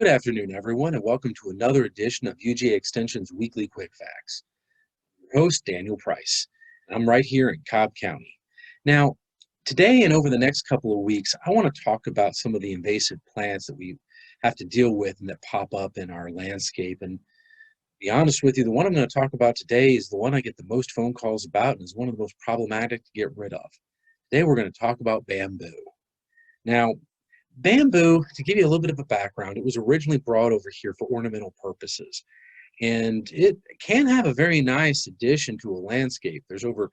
Good afternoon, everyone, and welcome to another edition of UGA Extension's Weekly Quick Facts. Your host, Daniel Price, and I'm right here in Cobb County. Now, today and over the next couple of weeks, I want to talk about some of the invasive plants that we have to deal with and that pop up in our landscape. And to be honest with you, the one I'm going to talk about today is the one I get the most phone calls about and is one of the most problematic to get rid of. Today, we're going to talk about bamboo. Now, bamboo, to give you a little bit of a background, it was originally brought over here for ornamental purposes, and it can have a very nice addition to a landscape. There's over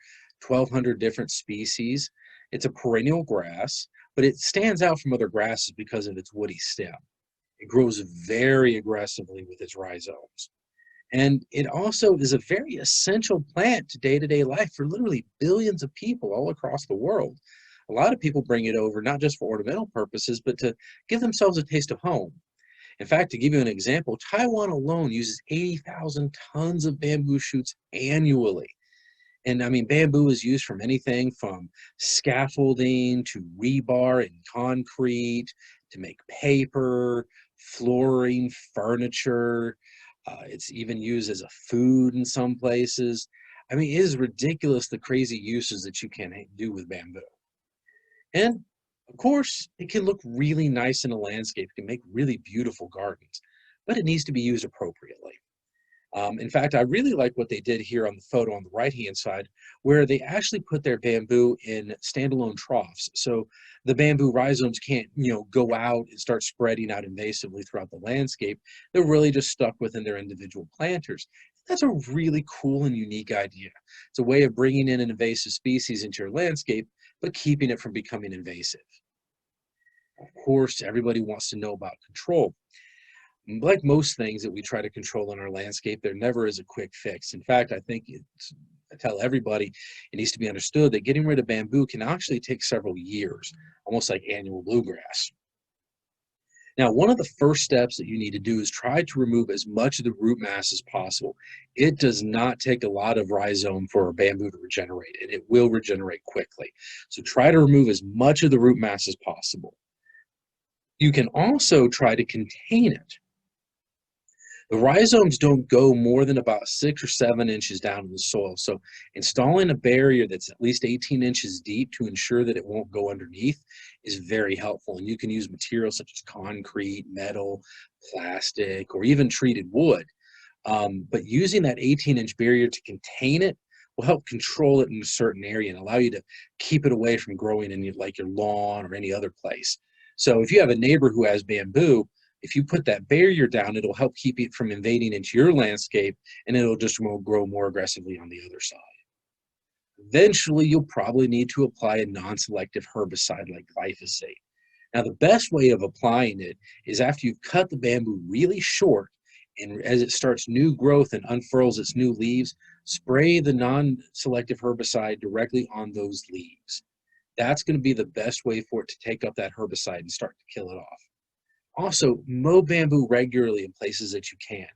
1,200 different species. It's a perennial grass, but it stands out from other grasses because of its woody stem. It grows very aggressively with its rhizomes. And it also is a very essential plant to day-to-day life for literally billions of people all across the world. A lot of people bring it over not just for ornamental purposes, but to give themselves a taste of home. In fact, to give you an example, Taiwan alone uses 80,000 tons of bamboo shoots annually. And I mean, bamboo is used from anything from scaffolding to rebar and concrete to make paper, flooring, furniture. It's even used as a food in some places. I mean, it is ridiculous the crazy uses that you can do with bamboo. And of course, it can look really nice in a landscape. It can make really beautiful gardens, but it needs to be used appropriately. In fact, I really like what they did here on the photo on the right-hand side, where they actually put their bamboo in standalone troughs. So the bamboo rhizomes can't, go out and start spreading out invasively throughout the landscape. They're really just stuck within their individual planters. That's a really cool and unique idea. It's a way of bringing in an invasive species into your landscape, but keeping it from becoming invasive. Of course, everybody wants to know about control. Like most things that we try to control in our landscape, there never is a quick fix. In fact, I tell everybody it needs to be understood that getting rid of bamboo can actually take several years, almost like annual bluegrass. Now, one of the first steps that you need to do is try to remove as much of the root mass as possible. It does not take a lot of rhizome for a bamboo to regenerate, and it will regenerate quickly. So try to remove as much of the root mass as possible. You can also try to contain it. The rhizomes don't go more than about 6 or 7 inches down in the soil. So installing a barrier that's at least 18 inches deep to ensure that it won't go underneath is very helpful. And you can use materials such as concrete, metal, plastic, or even treated wood. But using that 18-inch barrier to contain it will help control it in a certain area and allow you to keep it away from growing in your lawn or any other place. So if you have a neighbor who has bamboo, if you put that barrier down, it'll help keep it from invading into your landscape, and it'll just grow more aggressively on the other side. Eventually, you'll probably need to apply a non-selective herbicide like glyphosate. Now, the best way of applying it is after you've cut the bamboo really short, and as it starts new growth and unfurls its new leaves, spray the non-selective herbicide directly on those leaves. That's going to be the best way for it to take up that herbicide and start to kill it off. Also, mow bamboo regularly in places that you can.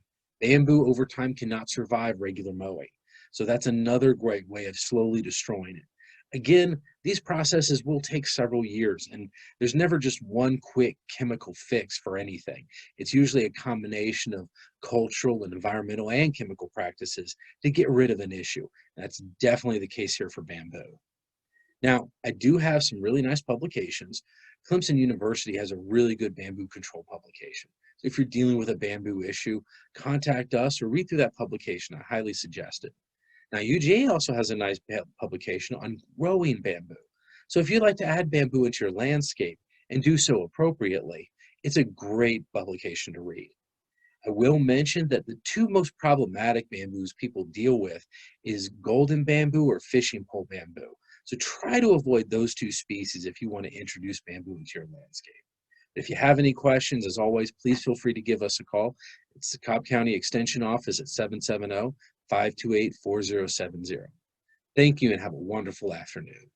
Bamboo over time cannot survive regular mowing. So that's another great way of slowly destroying it. Again, these processes will take several years, and there's never just one quick chemical fix for anything. It's usually a combination of cultural and environmental and chemical practices to get rid of an issue. That's definitely the case here for bamboo. Now, I do have some really nice publications. Clemson University has a really good bamboo control publication. So if you're dealing with a bamboo issue, contact us or read through that publication. I highly suggest it. Now, UGA also has a nice publication on growing bamboo. So if you'd like to add bamboo into your landscape and do so appropriately, it's a great publication to read. I will mention that the two most problematic bamboos people deal with is golden bamboo or fishing pole bamboo. So try to avoid those two species if you want to introduce bamboo into your landscape. If you have any questions, as always, please feel free to give us a call. It's the Cobb County Extension Office at 770-528-4070. Thank you and have a wonderful afternoon.